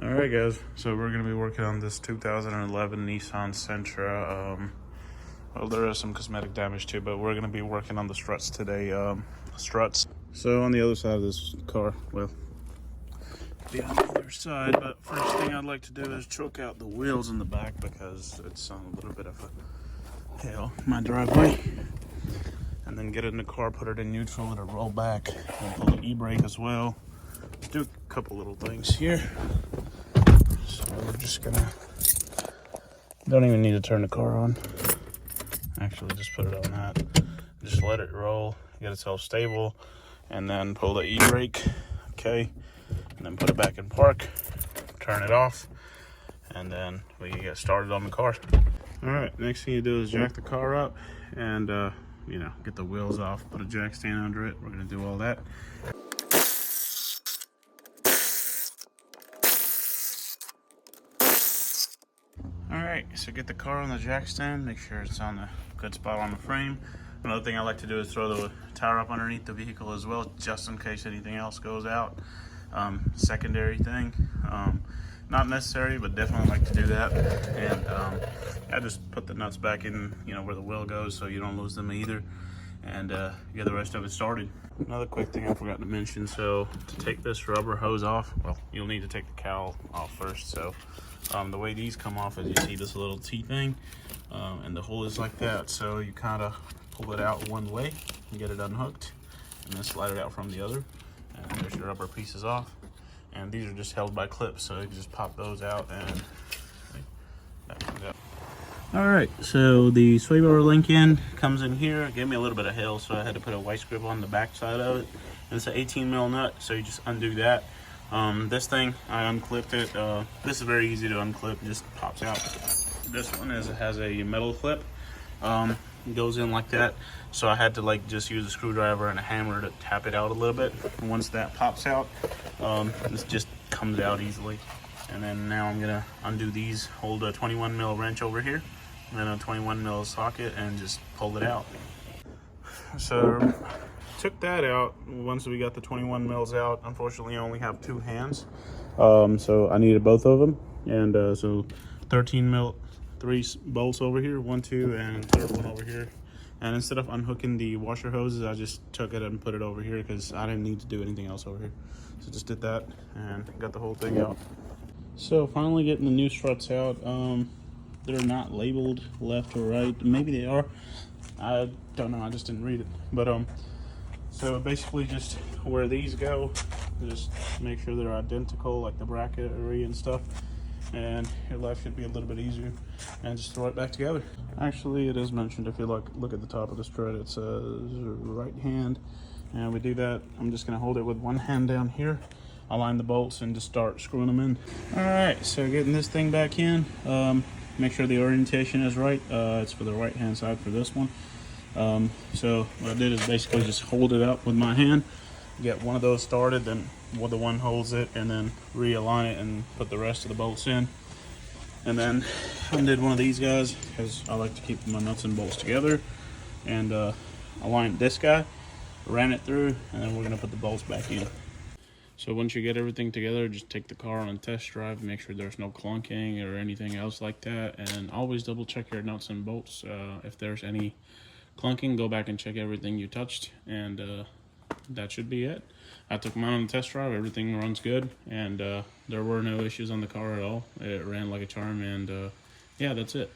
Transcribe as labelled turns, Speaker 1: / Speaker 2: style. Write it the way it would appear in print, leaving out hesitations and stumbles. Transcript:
Speaker 1: Alright guys, so we're going to be working on this 2011 Nissan Sentra. Well, there is some cosmetic damage too, but we're going to be working on the struts today. Struts. So on the other side of this car, well, be on the other side, but first thing I'd like to do is choke out the wheels in the back because it's on a little bit of a hill, my driveway. And then get it in the car, put it in neutral, let it roll back, and pull the e-brake as well. Do a couple little things here. So we're just gonna, don't even need to turn the car on. Actually, just put it on that. Just let it roll, get itself stable, and then pull the e-brake, okay? And then put it back in park, turn it off, and then we can get started on the car. All right, next thing you do is jack the car up and, you know, get the wheels off, put a jack stand under it. We're gonna do all that. Alright, so get the car on the jack stand, make sure it's on the good spot on the frame. Another thing I like to do is throw the tire up underneath the vehicle as well, just in case anything else goes out. Secondary thing. Not necessary, but definitely like to do that. And I just put the nuts back in, you know, where the wheel goes so you don't lose them either. And get the rest of it started. Another quick thing I forgot to mention, so to take this rubber hose off, well, you'll need to take the cowl off first. So the way these come off is you see this little T thing, and the hole is like that. So you kind of pull it out one way and get it unhooked, and then slide it out from the other. And there's your rubber pieces off. And these are just held by clips, so you can just pop those out and that comes out. All right, so the sway bar link in comes in here. It gave me a little bit of hail, so I had to put a vice grip on the back side of it. And it's an 18 mil nut, so you just undo that. This thing, I unclipped it. This is very easy to unclip, it just pops out. This one has a metal clip. It goes in like that. So I had to like just use a screwdriver and a hammer to tap it out a little bit. And once that pops out, this just comes out easily. And then now I'm gonna undo these, hold a 21 mil wrench over here, and then a 21 mil socket, and just pull it out. So took that out. Once we got the 21 mils out, unfortunately I only have two hands, so I needed both of them. And so 13 mil, 3 bolts over here, 1, 2, and third one over here. And instead of unhooking the washer hoses, I just took it and put it over here because I didn't need to do anything else over here. So just did that and got the whole thing out. So finally getting the new struts out. They're not labeled left or right. Maybe they are. I don't know, I just didn't read it. But so basically just where these go, just make sure they're identical, like the bracketry and stuff. And your life should be a little bit easier, and just throw it back together. Actually, it is mentioned, if you look at the top of the strut, it says right hand, and we do that. I'm just gonna hold it with one hand down here, align the bolts, and just start screwing them in. All right, so getting this thing back in, make sure the orientation is right. It's for the right hand side for this one. So what I did is basically just hold it up with my hand, get one of those started, then the one holds it, and then realign it and put the rest of the bolts in. And then undid one of these guys because I like to keep my nuts and bolts together, and aligned this guy, ran it through, and then we're gonna put the bolts back in. So once you get everything together, just take the car on a test drive, make sure there's no clunking or anything else like that, and always double check your nuts and bolts. If there's any clunking, go back and check everything you touched, and that should be it. I took mine on the test drive, everything runs good, and there were no issues on the car at all. It ran like a charm, and yeah, that's it.